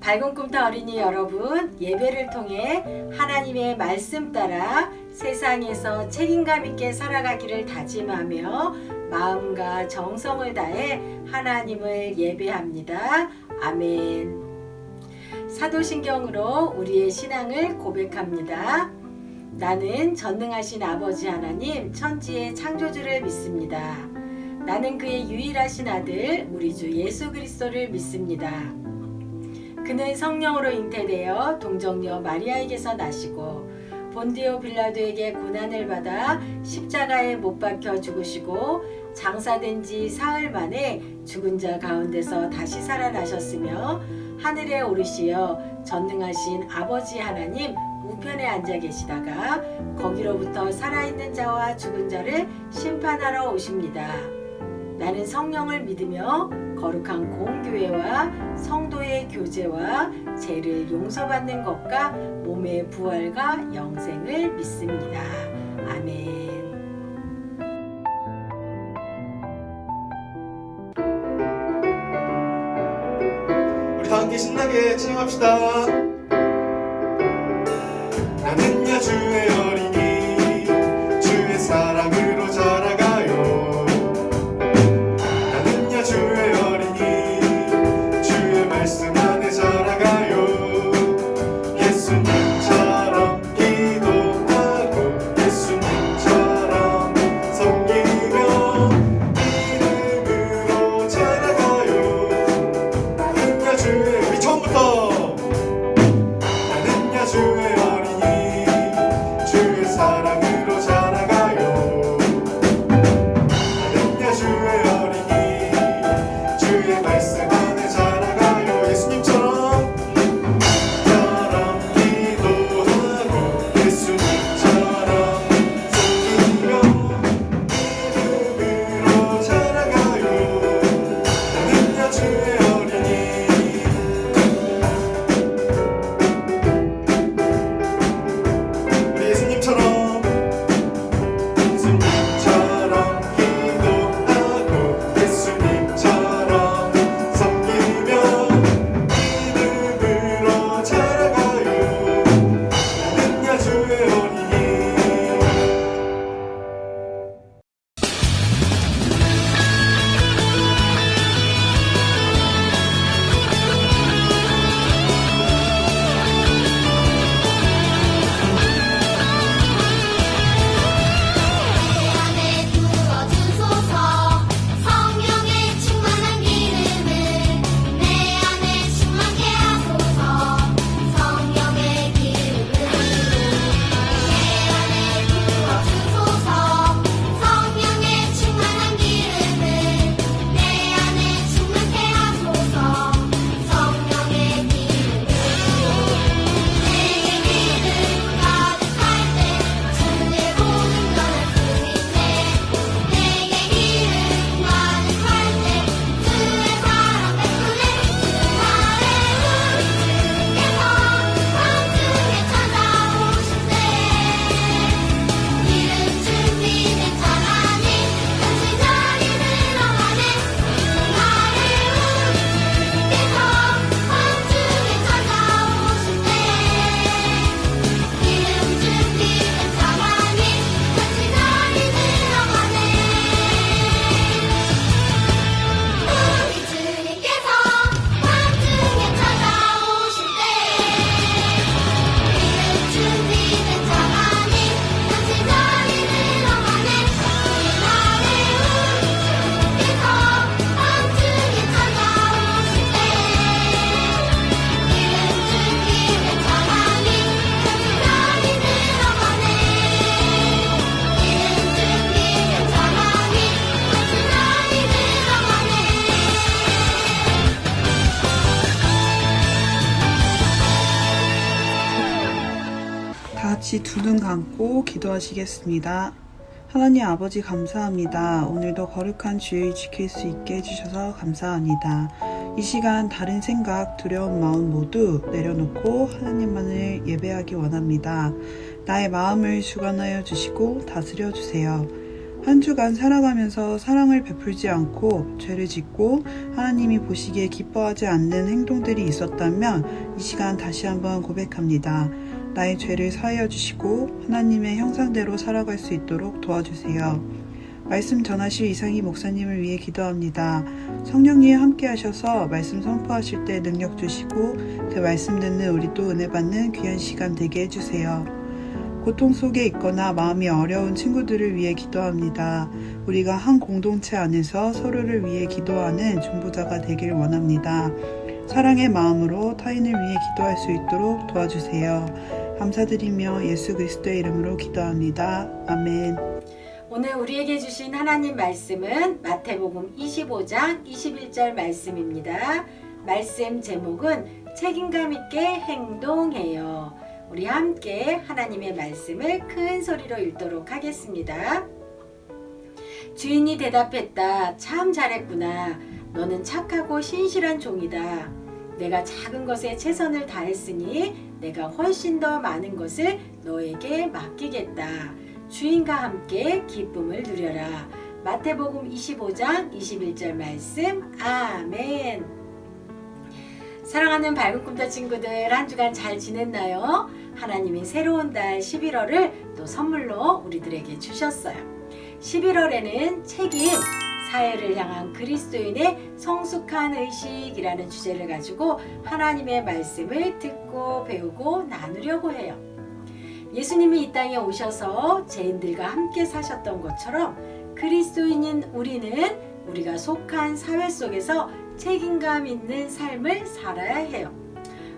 밝은 꿈터 어린이 여러분, 예배를 통해 하나님의 말씀 따라 세상에서 책임감 있게 살아가기를 다짐하며 마음과 정성을 다해 하나님을 예배합니다. 아멘. 사도신경으로 우리의 신앙을 고백합니다. 나는 전능하신 아버지 하나님 천지의 창조주를 믿습니다. 나는 그의 유일하신 아들 우리 주 예수 그리스도를 믿습니다. 그는 성령으로 잉태되어 동정녀 마리아에게서 나시고 본디오 빌라도에게 고난을 받아 십자가에 못 박혀 죽으시고 장사된 지 사흘 만에 죽은 자 가운데서 다시 살아나셨으며 하늘에 오르시어 전능하신 아버지 하나님 우편에 앉아 계시다가 거기로부터 살아있는 자와 죽은 자를 심판하러 오십니다. 나는 성령을 믿으며 거룩한 공교회와 성도의 교제와 죄를 용서받는 것과 몸의 부활과 영생을 믿습니다. 아멘. 우리 다 함께 신나게 찬양합시다. 나는야 주의 어린이 주의 사랑으로 자라가요. 나는야 주의 어린이 주의 말씀 안에 자라가요. 예수님처럼 기도하고 예수님처럼 섬기며 이름으로 자라가요. 나는야 주의 우리 처음부터 나는야 주의 주의 사랑으로 자라가요. 나는야 주의 어린이 주의 말씀 안에 자라가요. 예수님처럼 기도하고 예수님처럼 섬기며 이름으로 자라가요. 나는야 주의 어린이 예수님처럼 기도하고 예수님처럼 섬기며 이름으로 자라가요. 나는야 주의 어린이 같이 두 눈 감고 기도하시겠습니다. 하나님 아버지 감사합니다. 오늘도 거룩한 주일 지킬 수 있게 해주셔서 감사합니다. 이 시간 다른 생각, 두려운 마음 모두 내려놓고 하나님만을 예배하기 원합니다. 나의 마음을 주관하여 주시고 다스려 주세요. 한 주간 살아가면서 사랑을 베풀지 않고 죄를 짓고 하나님이 보시기에 기뻐하지 않는 행동들이 있었다면 이 시간 다시 한번 고백합니다. 나의 죄를 사하여 주시고 하나님의 형상대로 살아갈 수 있도록 도와주세요. 말씀 전하실 이상희 목사님을 위해 기도합니다. 성령님 함께 하셔서 말씀 선포하실 때 능력 주시고 그 말씀 듣는 우리도 은혜 받는 귀한 시간 되게 해주세요. 고통 속에 있거나 마음이 어려운 친구들을 위해 기도합니다. 우리가 한 공동체 안에서 서로를 위해 기도하는 중보자가 되길 원합니다. 사랑의 마음으로 타인을 위해 기도할 수 있도록 도와주세요. 감사드리며 예수 그리스도의 이름으로 기도합니다. 아멘. 오늘 우리에게 주신 하나님 말씀은 마태복음 25장 21절 말씀입니다. 말씀 제목은 책임감 있게 행동해요. 우리 함께 하나님의 말씀을 큰 소리로 읽도록 하겠습니다. 주인이 대답했다. 참 잘했구나. 너는 착하고 신실한 종이다. 내가 작은 것에 최선을 다했으니 내가 훨씬 더 많은 것을 너에게 맡기겠다. 주인과 함께 기쁨을 누려라. 마태복음 25장 21절 말씀. 아멘. 사랑하는 밝은 꿈터 친구들, 한 주간 잘 지냈나요? 하나님이 새로운 달 11월을 또 선물로 우리들에게 주셨어요. 11월에는 책임, 사회를 향한 그리스도인의 성숙한 의식이라는 주제를 가지고 하나님의 말씀을 듣고 배우고 나누려고 해요. 예수님이 이 땅에 오셔서 죄인들과 함께 사셨던 것처럼 그리스도인인 우리는 우리가 속한 사회 속에서 책임감 있는 삶을 살아야 해요.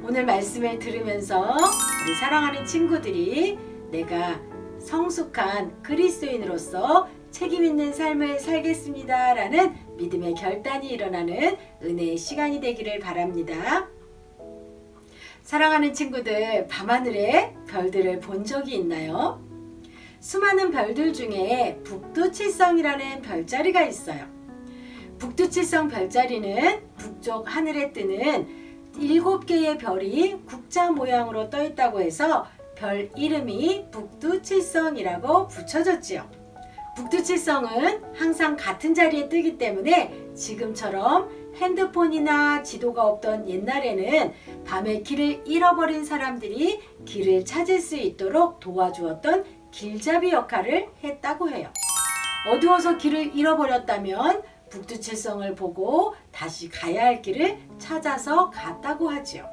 오늘 말씀을 들으면서 우리 사랑하는 친구들이 내가 성숙한 그리스도인으로서 책임 있는 삶을 살겠습니다 라는 믿음의 결단이 일어나는 은혜의 시간이 되기를 바랍니다. 사랑하는 친구들, 밤하늘에 별들을 본 적이 있나요? 수많은 별들 중에 북두칠성이라는 별자리가 있어요. 북두칠성 별자리는 북쪽 하늘에 뜨는 7개의 별이 국자 모양으로 떠 있다고 해서 별 이름이 북두칠성이라고 붙여졌지요. 북두칠성은 항상 같은 자리에 뜨기 때문에 지금처럼 핸드폰이나 지도가 없던 옛날에는 밤에 길을 잃어버린 사람들이 길을 찾을 수 있도록 도와주었던 길잡이 역할을 했다고 해요. 어두워서 길을 잃어버렸다면 북두칠성을 보고 다시 가야 할 길을 찾아서 갔다고 하지요.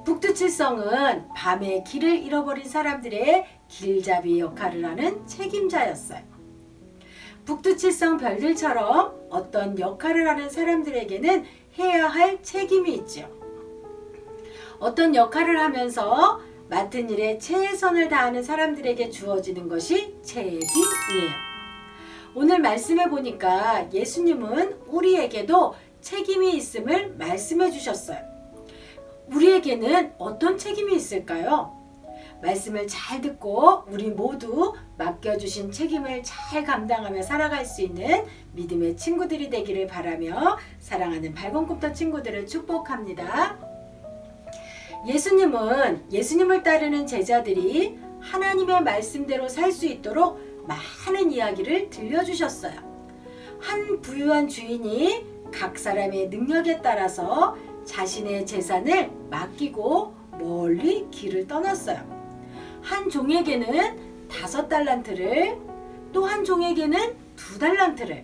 북두칠성은 밤에 길을 잃어버린 사람들의 길잡이 역할을 하는 책임자였어요. 북두칠성 별들처럼 어떤 역할을 하는 사람들에게는 해야 할 책임이 있죠. 어떤 역할을 하면서 맡은 일에 최선을 다하는 사람들에게 주어지는 것이 책임이에요. 오늘 말씀해 보니까 예수님은 우리에게도 책임이 있음을 말씀해 주셨어요. 우리에게는 어떤 책임이 있을까요? 말씀을 잘 듣고 우리 모두 맡겨주신 책임을 잘 감당하며 살아갈 수 있는 믿음의 친구들이 되기를 바라며 사랑하는 밝은 꿈터 친구들을 축복합니다. 예수님을 따르는 제자들이 하나님의 말씀대로 살 수 있도록 많은 이야기를 들려주셨어요. 한 부유한 주인이 각 사람의 능력에 따라서 자신의 재산을 맡기고 멀리 길을 떠났어요. 한 종에게는 5달란트를, 또 한 종에게는 2달란트를,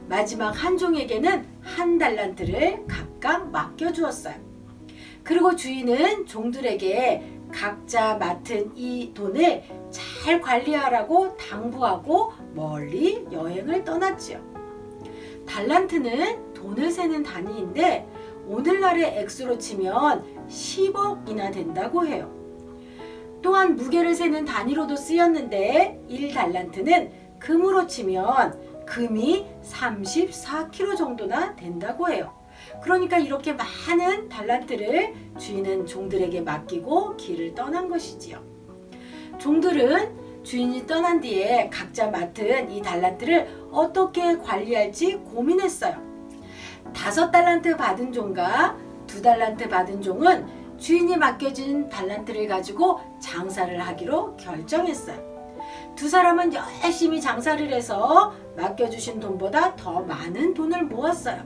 마지막 한 종에게는 1달란트를 각각 맡겨주었어요. 그리고 주인은 종들에게 각자 맡은 이 돈을 잘 관리하라고 당부하고 멀리 여행을 떠났지요. 달란트는 돈을 세는 단위인데 오늘날의 액수로 치면 10억이나 된다고 해요. 또한 무게를 세는 단위로도 쓰였는데 1달란트는 금으로 치면 금이 34kg 정도나 된다고 해요. 그러니까 이렇게 많은 달란트를 주인은 종들에게 맡기고 길을 떠난 것이지요. 종들은 주인이 떠난 뒤에 각자 맡은 이 달란트를 어떻게 관리할지 고민했어요. 5달란트 받은 종과 2달란트 받은 종은 주인이 맡겨준 달란트를 가지고 장사를 하기로 결정했어요. 두 사람은 열심히 장사를 해서 맡겨주신 돈보다 더 많은 돈을 모았어요.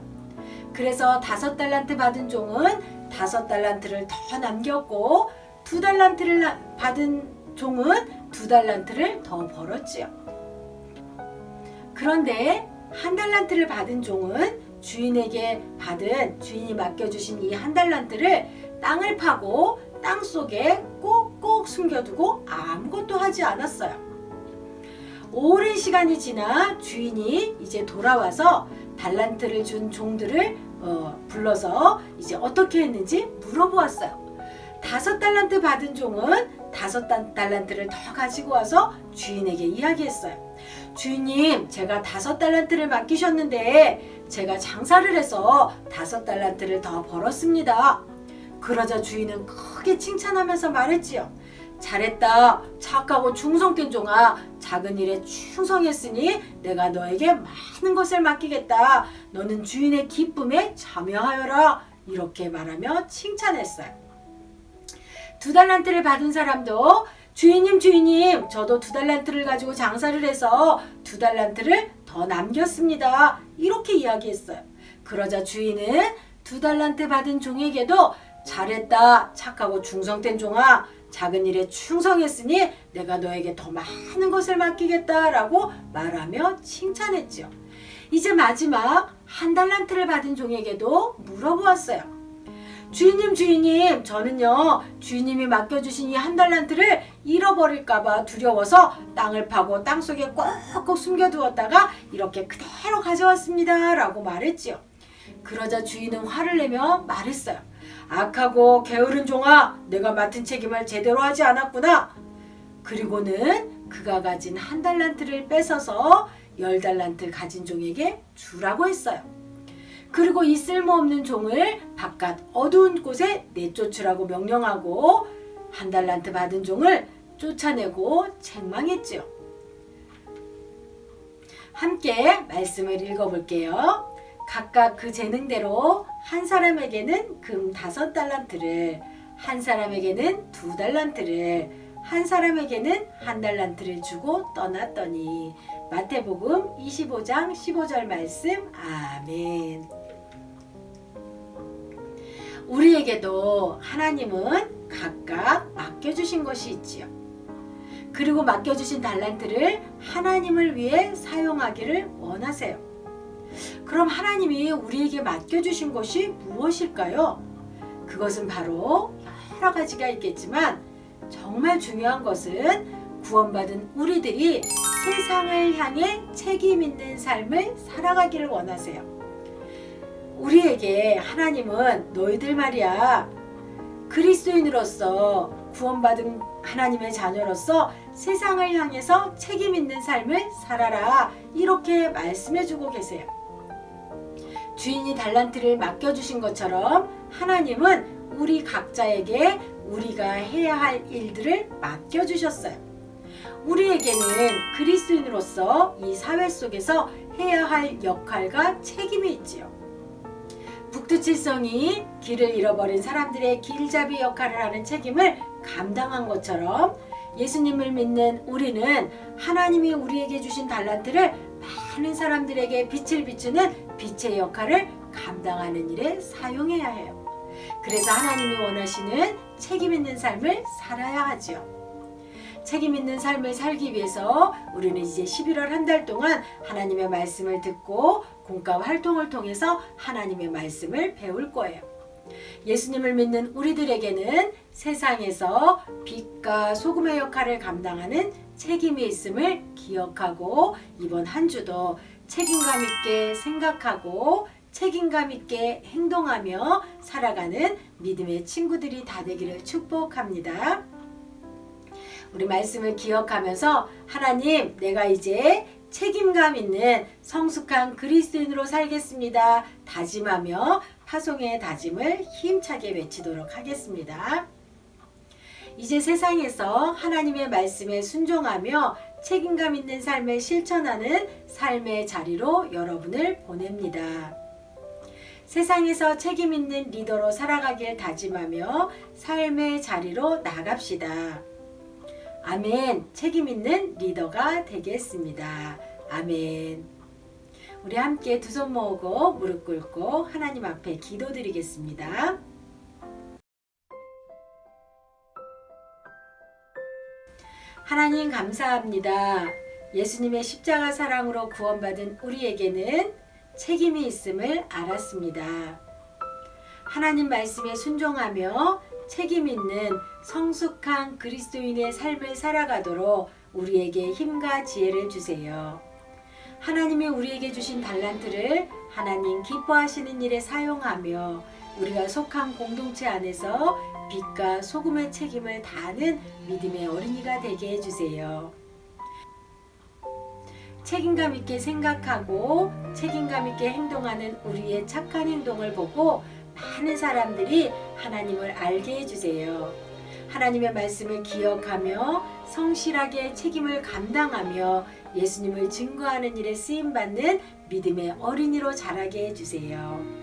그래서 5달란트 받은 종은 5달란트를 더 남겼고 2달란트를 받은 종은 2달란트를 더 벌었지요. 그런데 1달란트를 받은 종은 주인이 맡겨주신 이 1달란트를 땅을 파고 땅 속에 꼭꼭 숨겨두고 아무것도 하지 않았어요. 오랜 시간이 지나 주인이 이제 돌아와서 달란트를 준 종들을 불러서 이제 어떻게 했는지 물어보았어요. 5달란트 받은 종은 5달란트를 더 가지고 와서 주인에게 이야기했어요. 주인님, 제가 5달란트를 맡기셨는데 제가 장사를 해서 5달란트를 더 벌었습니다. 그러자 주인은 크게 칭찬하면서 말했지요. 잘했다. 착하고 충성된 종아. 작은 일에 충성했으니 내가 너에게 많은 것을 맡기겠다. 너는 주인의 기쁨에 참여하여라. 이렇게 말하며 칭찬했어요. 2달란트를 받은 사람도 주인님, 저도 2달란트를 가지고 장사를 해서 2달란트를 더 남겼습니다. 이렇게 이야기했어요. 그러자 주인은 2달란트 받은 종에게도 잘했다. 착하고 충성된 종아. 작은 일에 충성했으니 내가 너에게 더 많은 것을 맡기겠다라고 말하며 칭찬했죠. 이제 마지막 1달란트를 받은 종에게도 물어보았어요. 주인님, 저는요 주인님이 맡겨주신 이 1달란트를 잃어버릴까봐 두려워서 땅을 파고 땅속에 꼭꼭 숨겨두었다가 이렇게 그대로 가져왔습니다 라고 말했지요. 그러자 주인은 화를 내며 말했어요. 악하고 게으른 종아, 내가 맡은 책임을 제대로 하지 않았구나. 그리고는 그가 가진 1달란트를 뺏어서 10달란트 가진 종에게 주라고 했어요. 그리고 이 쓸모없는 종을 바깥 어두운 곳에 내쫓으라고 명령하고 1달란트 받은 종을 쫓아내고 책망했지요. 함께 말씀을 읽어볼게요. 각각 그 재능대로 한 사람에게는 금 5달란트를, 한 사람에게는 2달란트를, 한 사람에게는 1달란트를 주고 떠났더니. 마태복음 25장 15절 말씀. 아멘. 우리에게도 하나님은 각각 맡겨주신 것이 있지요. 그리고 맡겨주신 달란트를 하나님을 위해 사용하기를 원하세요. 그럼 하나님이 우리에게 맡겨주신 것이 무엇일까요? 그것은 바로 여러 가지가 있겠지만 정말 중요한 것은 구원받은 우리들이 세상을 향해 책임 있는 삶을 살아가기를 원하세요. 우리에게 하나님은 너희들 말이야, 그리스도인으로서 구원받은 하나님의 자녀로서 세상을 향해서 책임 있는 삶을 살아라, 이렇게 말씀해주고 계세요. 주인이 달란트를 맡겨주신 것처럼 하나님은 우리 각자에게 우리가 해야 할 일들을 맡겨주셨어요. 우리에게는 그리스도인으로서 이 사회 속에서 해야 할 역할과 책임이 있지요. 북두칠성이 길을 잃어버린 사람들의 길잡이 역할을 하는 책임을 감당한 것처럼 예수님을 믿는 우리는 하나님이 우리에게 주신 달란트를 많은 사람들에게 빛을 비추는 빛의 역할을 감당하는 일에 사용해야 해요. 그래서 하나님이 원하시는 책임 있는 삶을 살아야 하죠. 책임 있는 삶을 살기 위해서 우리는 이제 11월 한 달 동안 하나님의 말씀을 듣고 공과 활동을 통해서 하나님의 말씀을 배울 거예요. 예수님을 믿는 우리들에게는 세상에서 빛과 소금의 역할을 감당하는 책임이 있음을 기억하고 이번 한 주도 책임감 있게 생각하고 책임감 있게 행동하며 살아가는 믿음의 친구들이 다 되기를 축복합니다. 우리 말씀을 기억하면서 하나님, 내가 이제 책임감 있는 성숙한 그리스도인으로 살겠습니다. 다짐하며 파송의 다짐을 힘차게 외치도록 하겠습니다. 이제 세상에서 하나님의 말씀에 순종하며 책임감 있는 삶을 실천하는 삶의 자리로 여러분을 보냅니다. 세상에서 책임 있는 리더로 살아가길 다짐하며 삶의 자리로 나갑시다. 아멘. 책임 있는 리더가 되겠습니다. 아멘. 우리 함께 두 손 모으고 무릎 꿇고 하나님 앞에 기도드리겠습니다. 하나님 감사합니다. 예수님의 십자가 사랑으로 구원받은 우리에게는 책임이 있음을 알았습니다. 하나님 말씀에 순종하며 책임 있는 성숙한 그리스도인의 삶을 살아가도록 우리에게 힘과 지혜를 주세요. 하나님이 우리에게 주신 달란트를 하나님 기뻐하시는 일에 사용하며 우리가 속한 공동체 안에서 빛과 소금의 책임을 다하는 믿음의 어린이가 되게 해주세요. 책임감 있게 생각하고 책임감 있게 행동하는 우리의 착한 행동을 보고 많은 사람들이 하나님을 알게 해주세요. 하나님의 말씀을 기억하며 성실하게 책임을 감당하며 예수님을 증거하는 일에 쓰임받는 믿음의 어린이로 자라게 해주세요.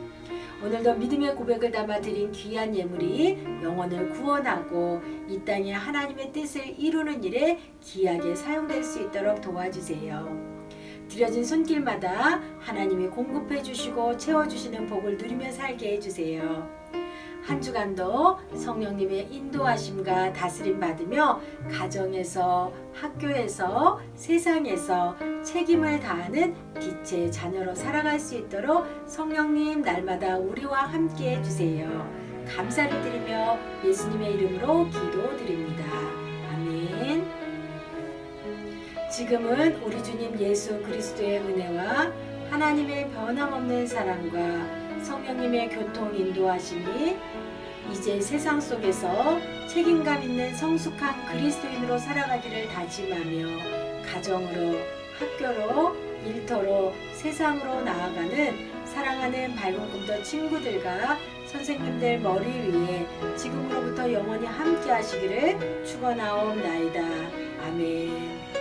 오늘도 믿음의 고백을 담아 드린 귀한 예물이 영혼을 구원하고 이 땅에 하나님의 뜻을 이루는 일에 귀하게 사용될 수 있도록 도와주세요. 드려진 손길마다 하나님이 공급해 주시고 채워주시는 복을 누리며 살게 해주세요. 한 주간도 성령님의 인도하심과 다스림 받으며 가정에서, 학교에서, 세상에서 책임을 다하는 빛의 자녀로 살아갈 수 있도록 성령님 날마다 우리와 함께 해주세요. 감사를 드리며 예수님의 이름으로 기도드립니다. 아멘. 지금은 우리 주님 예수 그리스도의 은혜와 하나님의 변함없는 사랑과 성령님의 교통 인도하심이 이제 세상 속에서 책임감 있는 성숙한 그리스도인으로 살아가기를 다짐하며 가정으로, 학교로, 일터로, 세상으로 나아가는 사랑하는 밝은 꿈터 친구들과 선생님들 머리 위에 지금으로부터 영원히 함께 하시기를 축원하옵나이다. 아멘.